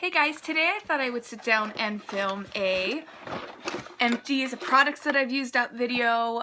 Hey guys, today I thought I would sit down and film a Empties products that I've used up video.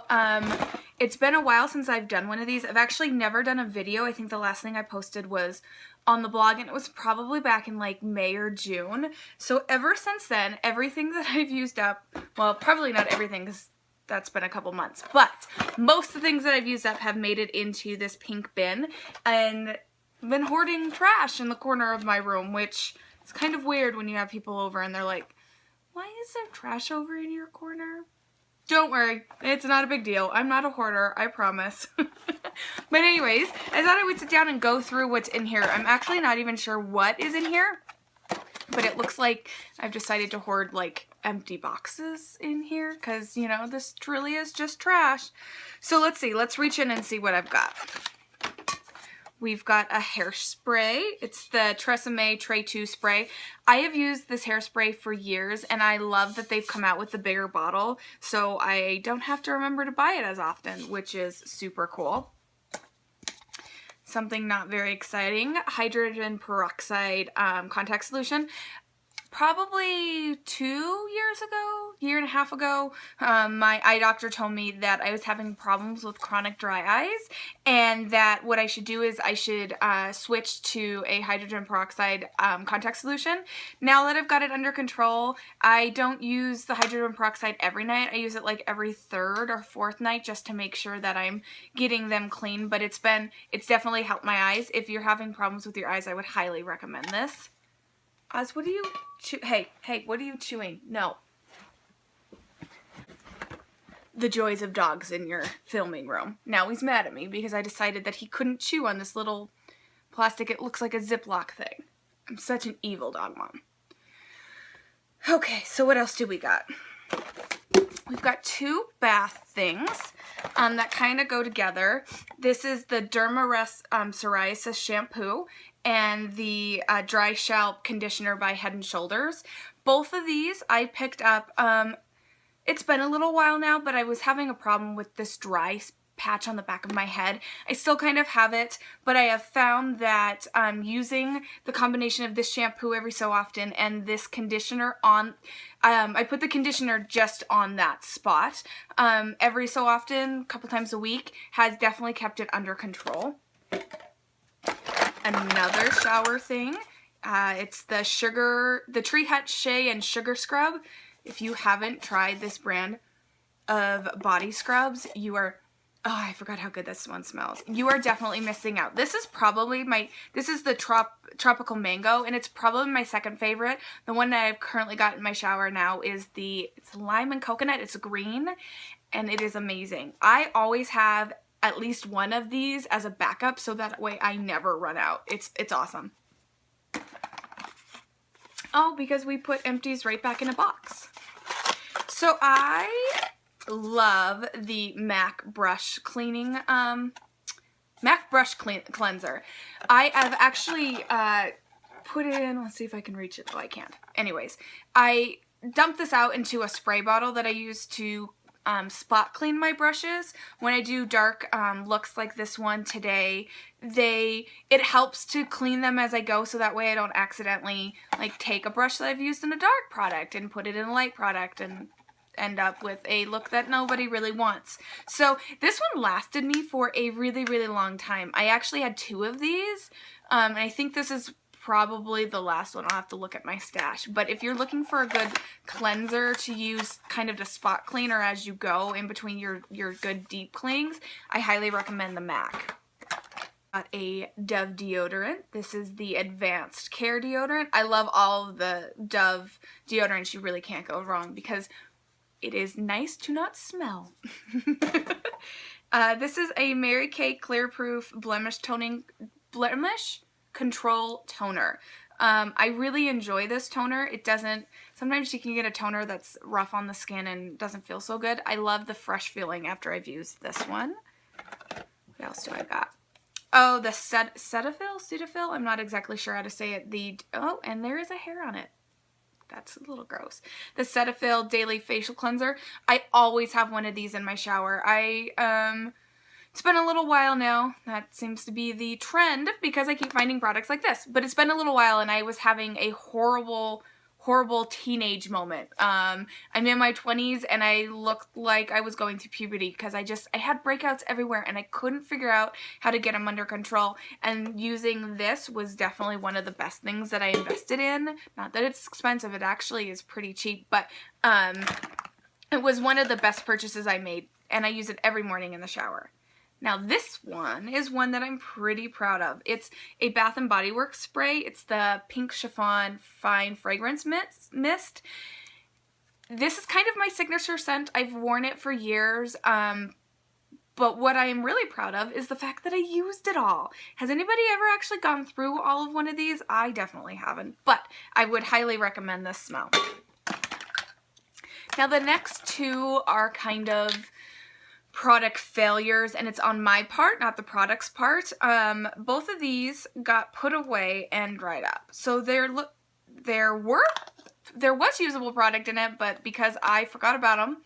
It's been a while since I've done one of these. I've actually never done a video. I think the last thing I posted was on the blog, and it was probably back in like May or June. So ever since then, everything that I've used up, well, probably not everything because that's been a couple months, but most of the things that I've used up have made it into this pink bin, and I've been hoarding trash in the corner of my room, which is kind of weird when you have people over and they're like, why is there trash over in your corner? Don't worry, it's not a big deal. I'm not a hoarder, I promise. But anyways, I thought I would sit down and go through what's in here. I'm actually not even sure what is in here, but it looks like I've decided to hoard like empty boxes in here because, you know, this truly is just trash. So let's see, let's reach in and see what I've got. We've got a hairspray. It's the Tresemme Tray 2 spray. I have used this hairspray for years, and I love that they've come out with the bigger bottle, so I don't have to remember to buy it as often, which is super cool. Something not very exciting, hydrogen peroxide contact solution. Probably 2 years ago, year and a half ago, my eye doctor told me that I was having problems with chronic dry eyes, and that what I should do is I should switch to a hydrogen peroxide contact solution. Now that I've got it under control, I don't use the hydrogen peroxide every night. I use it like every third or fourth night just to make sure that I'm getting them clean, but it's definitely helped my eyes. If you're having problems with your eyes, I would highly recommend this. Oz, what are you hey, what are you chewing? No. The joys of dogs in your filming room. Now he's mad at me because I decided that he couldn't chew on this little plastic, it looks like a Ziploc thing. I'm such an evil dog mom. Okay, so what else do we got? We've got two bath things that kind of go together. This is the Dermarest Psoriasis shampoo and the Dry Scalp Conditioner by Head & Shoulders. Both of these I picked up, it's been a little while now, but I was having a problem with this dry patch on the back of my head. I still kind of have it, but I have found that using the combination of this shampoo every so often and this conditioner on, I put the conditioner just on that spot every so often, a couple times a week, has definitely kept it under control. Another shower thing, it's the Tree Hut Shea and Sugar Scrub. If you haven't tried this brand of body scrubs, you are, oh, I forgot how good this one smells. You are definitely missing out. This is probably this is the Tropical Mango, and it's probably my second favorite. The one that I've currently got in my shower now is it's lime and coconut. It's green, and it is amazing. I always have at least one of these as a backup, so that way I never run out. It's awesome. Oh, because we put Empties right back in a box. So I love the MAC brush cleaning, MAC brush cleanser. I have actually put it in, let's see if I can reach it. Oh, I can't. Anyways, I dumped this out into a spray bottle that I use to spot clean my brushes. When I do dark looks like this one today, it helps to clean them as I go, so that way I don't accidentally like take a brush that I've used in a dark product and put it in a light product and end up with a look that nobody really wants. So this one lasted me for a really, really long time. I actually had two of these, and I think this is probably the last one. I'll have to look at my stash. But if you're looking for a good cleanser to use kind of to spot clean or as you go in between your good deep cleans, I highly recommend the MAC. Got a Dove deodorant. This is the Advanced Care deodorant. I love all of the Dove deodorants. You really can't go wrong because it is nice to not smell. This is a Mary Kay Clear Proof Blemish Control Toner. I really enjoy this toner. It doesn't, sometimes you can get a toner that's rough on the skin and doesn't feel so good. I love the fresh feeling after I've used this one. What else do I got? Oh, the Cetaphil? I'm not exactly sure how to say it. Oh, and there is a hair on it. That's a little gross. The Cetaphil Daily Facial Cleanser. I always have one of these in my shower. It's been a little while now. That seems to be the trend because I keep finding products like this. But it's been a little while and I was having a horrible teenage moment. I'm in my 20s and I looked like I was going through puberty because I had breakouts everywhere and I couldn't figure out how to get them under control. And using this was definitely one of the best things that I invested in. Not that it's expensive, it actually is pretty cheap, but it was one of the best purchases I made and I use it every morning in the shower. Now this one is one that I'm pretty proud of. It's a Bath & Body Works spray. It's the Pink Chiffon Fine Fragrance Mist. This is kind of my signature scent. I've worn it for years, but what I am really proud of is the fact that I used it all. Has anybody ever actually gone through all of one of these? I definitely haven't, but I would highly recommend this smell. Now the next two are kind of product failures, and it's on my part, not the product's part. Both of these got put away and dried up. So there was usable product in it, but because I forgot about them,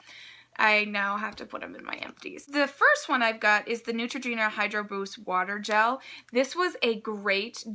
I now have to put them in my empties. The first one I've got is the Neutrogena Hydro Boost Water Gel. This was a great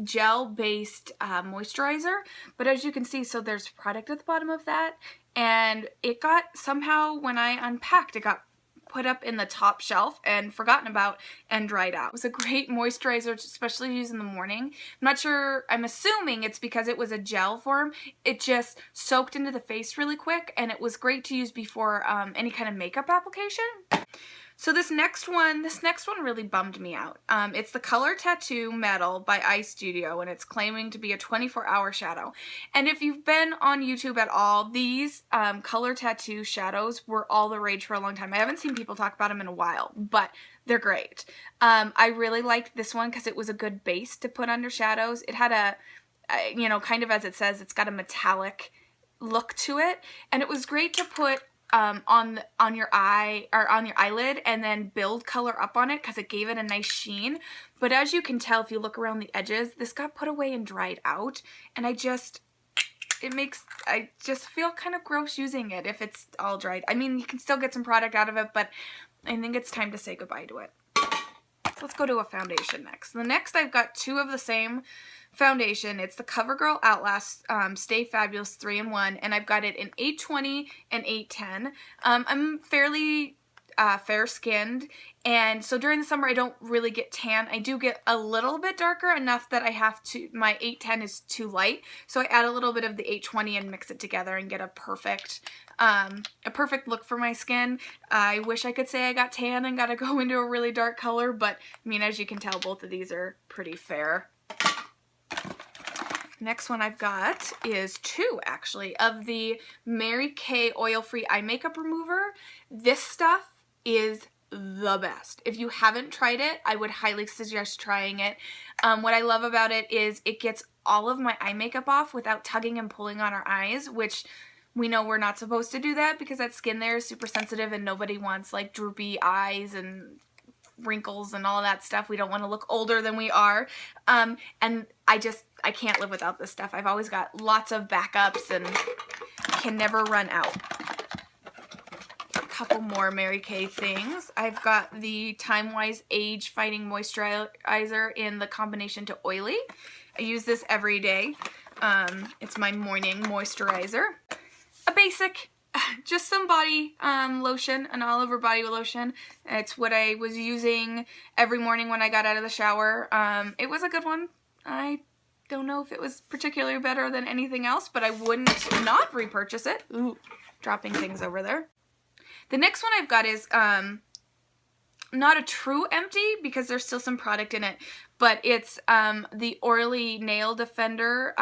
gel-based moisturizer, but as you can see, so there's product at the bottom of that, and it got somehow, when I unpacked, it got put up in the top shelf and forgotten about and dried out. It was a great moisturizer, especially to use in the morning. I'm not sure, I'm assuming it's because it was a gel form. It just soaked into the face really quick and it was great to use before any kind of makeup application. So this next one really bummed me out. It's the Color Tattoo Metal by Eye Studio, and it's claiming to be a 24-hour shadow. And if you've been on YouTube at all, these color tattoo shadows were all the rage for a long time. I haven't seen people talk about them in a while, but they're great. I really liked this one because it was a good base to put under shadows. It had a, kind of as it says, it's got a metallic look to it, and it was great to put on your eye or on your eyelid and then build color up on it because it gave it a nice sheen. But as you can tell, if you look around the edges, this got put away and dried out, and I just feel kind of gross using it if it's all dried. I mean, you can still get some product out of it, but I think it's time to say goodbye to it. So let's go to a foundation next. The next I've got two of the same foundation. It's the CoverGirl Outlast Stay Fabulous 3-in-1, and I've got it in 820 and 810. I'm fairly fair-skinned, and so during the summer I don't really get tan. I do get a little bit darker, enough that I have to, my 810 is too light, so I add a little bit of the 820 and mix it together and get a perfect look for my skin. I wish I could say I got tan and got to go into a really dark color, but I mean, as you can tell, both of these are pretty fair. Next one I've got is two, actually, of the Mary Kay Oil-Free Eye Makeup Remover. This stuff is the best. If you haven't tried it, I would highly suggest trying it. What I love about it is it gets all of my eye makeup off without tugging and pulling on our eyes, which we know we're not supposed to do that because that skin there is super sensitive and nobody wants like droopy eyes and wrinkles and all that stuff. We don't want to look older than we are. And I can't live without this stuff. I've always got lots of backups and can never run out. A couple more Mary Kay things. I've got the Time Wise Age Fighting Moisturizer in the combination to oily. I use this every day. It's my morning moisturizer. A basic, just some body lotion, an all over body lotion. It's what I was using every morning when I got out of the shower. It was a good one. I don't know if it was particularly better than anything else, but I wouldn't not repurchase it. Ooh, dropping things over there. The next one I've got is not a true empty because there's still some product in it, but it's the Orly Nail Defender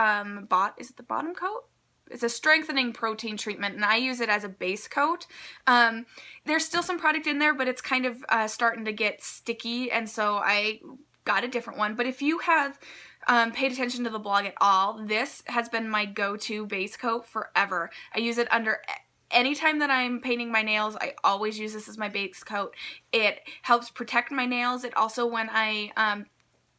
is it the bottom coat? It's a strengthening protein treatment, and I use it as a base coat. There's still some product in there, but it's kind of starting to get sticky, and so I got a different one. But if you have paid attention to the blog at all, this has been my go-to base coat forever. I use it under anytime that I'm painting my nails. I always use this as my base coat. It helps protect my nails. It also, when I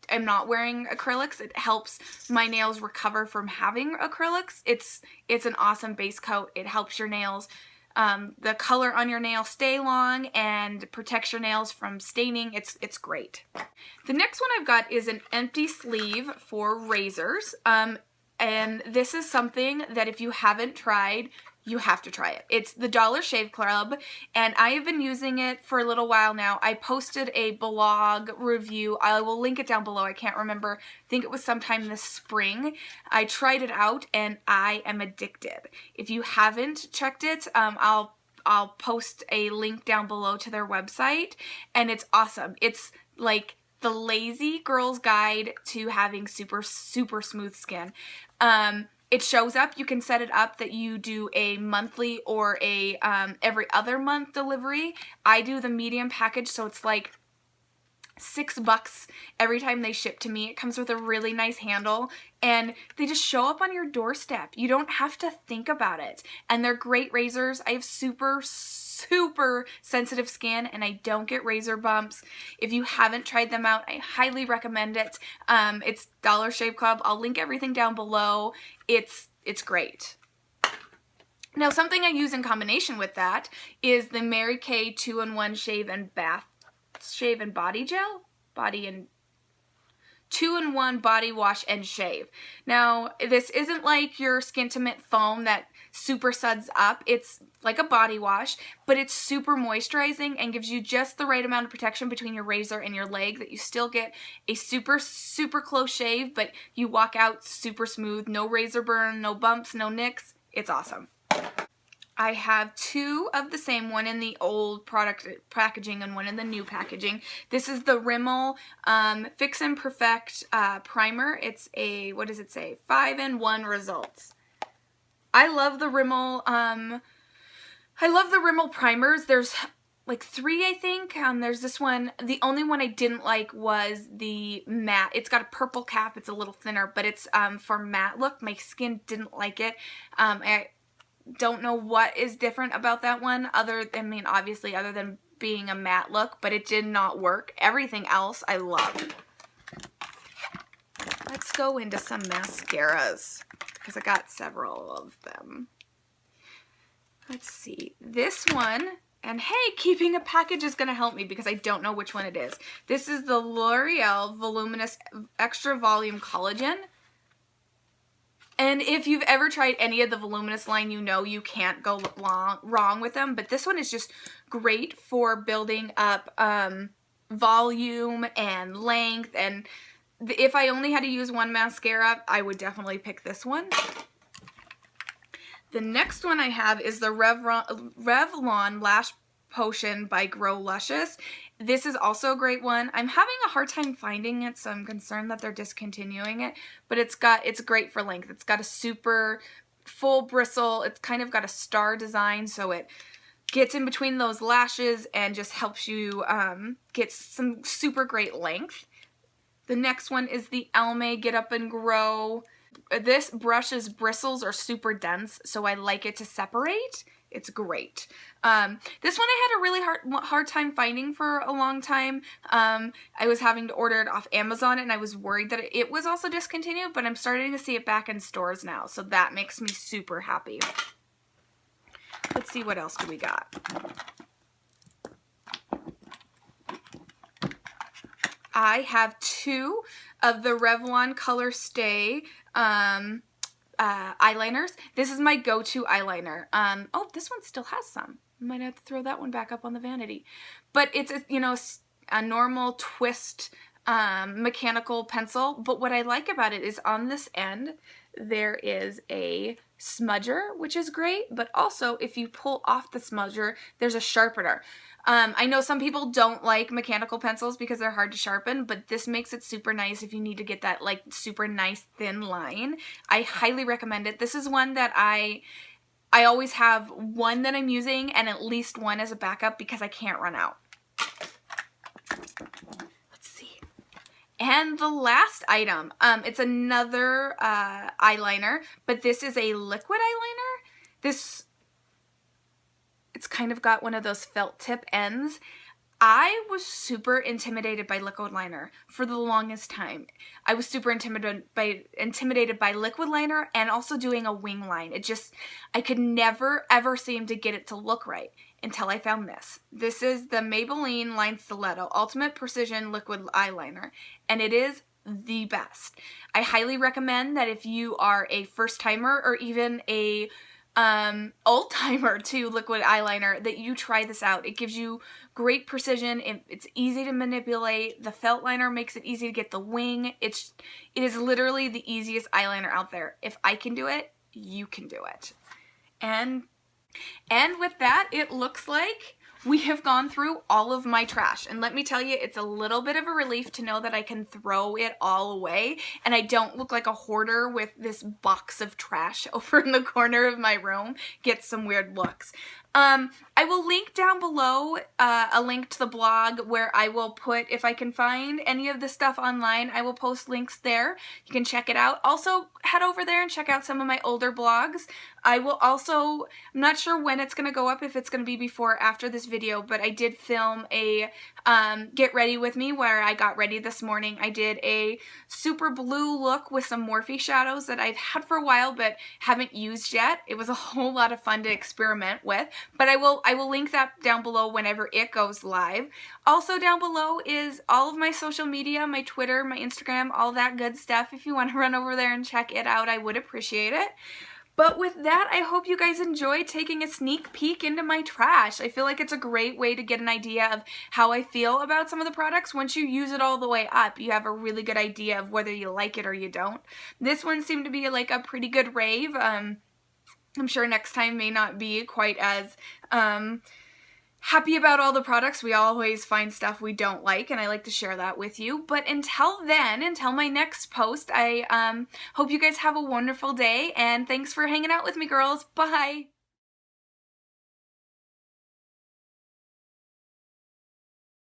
am not wearing acrylics, it helps my nails recover from having acrylics. It's an awesome base coat. It helps your nails the color on your nail stay long and protects your nails from staining. It's great. The next one I've got is an empty sleeve for razors. And this is something that if you haven't tried, you have to try it. It's the Dollar Shave Club, and I have been using it for a little while now. I posted a blog review. I will link it down below. I can't remember. I think it was sometime this spring. I tried it out, and I am addicted. If you haven't checked it, I'll post a link down below to their website, and it's awesome. It's like the lazy girl's guide to having super, super smooth skin. It shows up. You can set it up that you do a monthly or a every other month delivery. I do the medium package, so it's like $6 every time they ship to me. It comes with a really nice handle, and they just show up on your doorstep. You don't have to think about it. And they're great razors. I have super sensitive skin, and I don't get razor bumps. If you haven't tried them out, I highly recommend it. It's Dollar Shave Club. I'll link everything down below. It's great. Now, something I use in combination with that is the Mary Kay 2-in-1 shave and body gel, 2-in-1 body wash and shave. Now, this isn't like your Skintimate foam that super suds up. It's like a body wash, but it's super moisturizing and gives you just the right amount of protection between your razor and your leg that you still get a super, super close shave, but you walk out super smooth, no razor burn, no bumps, no nicks. It's awesome. I have two of the same, one in the old product packaging and one in the new packaging. This is the Rimmel Fix and Perfect primer. It's a, what does it say? 5-in-1 results. I love the Rimmel, primers. There's like 3, I think. There's this one. The only one I didn't like was the matte. It's got a purple cap. It's a little thinner, but it's for matte look. My skin didn't like it. I don't know what is different about that one obviously other than being a matte look, but it did not work. Everything else I love. Let's go into some mascaras because I got several of them. Let's see. This one, and hey, keeping a package is going to help me because I don't know which one it is. This is the L'Oreal Voluminous Extra Volume Collagen. And if you've ever tried any of the Voluminous line, you know you can't go wrong with them. But this one is just great for building up volume and length. And if I only had to use one mascara, I would definitely pick this one. The next one I have is the Revlon Lash Potion by Grow Luscious. This is also a great one. I'm having a hard time finding it, so I'm concerned that they're discontinuing it, but it's great for length. It's got a super full bristle. It's kind of got a star design, so it gets in between those lashes and just helps you get some super great length. The next one is the Almay Get Up and Grow. This brush's bristles are super dense, so I like it to separate. It's great. This one I had a really hard time finding for a long time. I was having to order it off Amazon, and I was worried that it was also discontinued, but I'm starting to see it back in stores now, so that makes me super happy. Let's see, what else do we got? I have two of the Revlon Color Stay eyeliners. This is my go-to eyeliner. Oh, this one still has some. I might have to throw that one back up on the vanity. But it's a normal twist mechanical pencil. But what I like about it is on this end there is a smudger, which is great. But also if you pull off the smudger, there's a sharpener. I know some people don't like mechanical pencils because they're hard to sharpen, but this makes it super nice if you need to get that like super nice thin line. I highly recommend it. This is one that I always have one that I'm using and at least one as a backup because I can't run out. Let's see. And the last item, it's another eyeliner, but this is a liquid eyeliner. It's kind of got one of those felt tip ends. I was super intimidated by liquid liner for the longest time. I was super intimidated by liquid liner and also doing a wing line. I could never ever seem to get it to look right until I found this. This is the Maybelline Line Stiletto Ultimate Precision Liquid Eyeliner, and it is the best. I highly recommend that if you are a first timer or even a old timer to liquid eyeliner, that you try this out. It gives you great precision. It's easy to manipulate. The felt liner makes it easy to get the wing. It is literally the easiest eyeliner out there. If I can do it, you can do it. And with that, it looks like we have gone through all of my trash, and let me tell you, it's a little bit of a relief to know that I can throw it all away and I don't look like a hoarder with this box of trash over in the corner of my room. Get some weird looks. I will link down below a link to the blog where I will put, if I can find any of the stuff online, I will post links there. You can check it out. Also, head over there and check out some of my older blogs. I will also, I'm not sure when it's going to go up, if it's going to be before or after this video, but I did film a get ready with me where I got ready this morning. I did a super blue look with some Morphe shadows that I've had for a while but haven't used yet. It was a whole lot of fun to experiment with, but I will link that down below whenever it goes live. Also down below is all of my social media, my Twitter, my Instagram, all that good stuff. If you want to run over there and check it out, I would appreciate it. But with that, I hope you guys enjoyed taking a sneak peek into my trash. I feel like it's a great way to get an idea of how I feel about some of the products. Once you use it all the way up, you have a really good idea of whether you like it or you don't. This one seemed to be like a pretty good rave. I'm sure next time may not be quite as happy about all the products. We always find stuff we don't like, and I like to share that with you. But until then, until my next post, I hope you guys have a wonderful day, and thanks for hanging out with me, girls. Bye!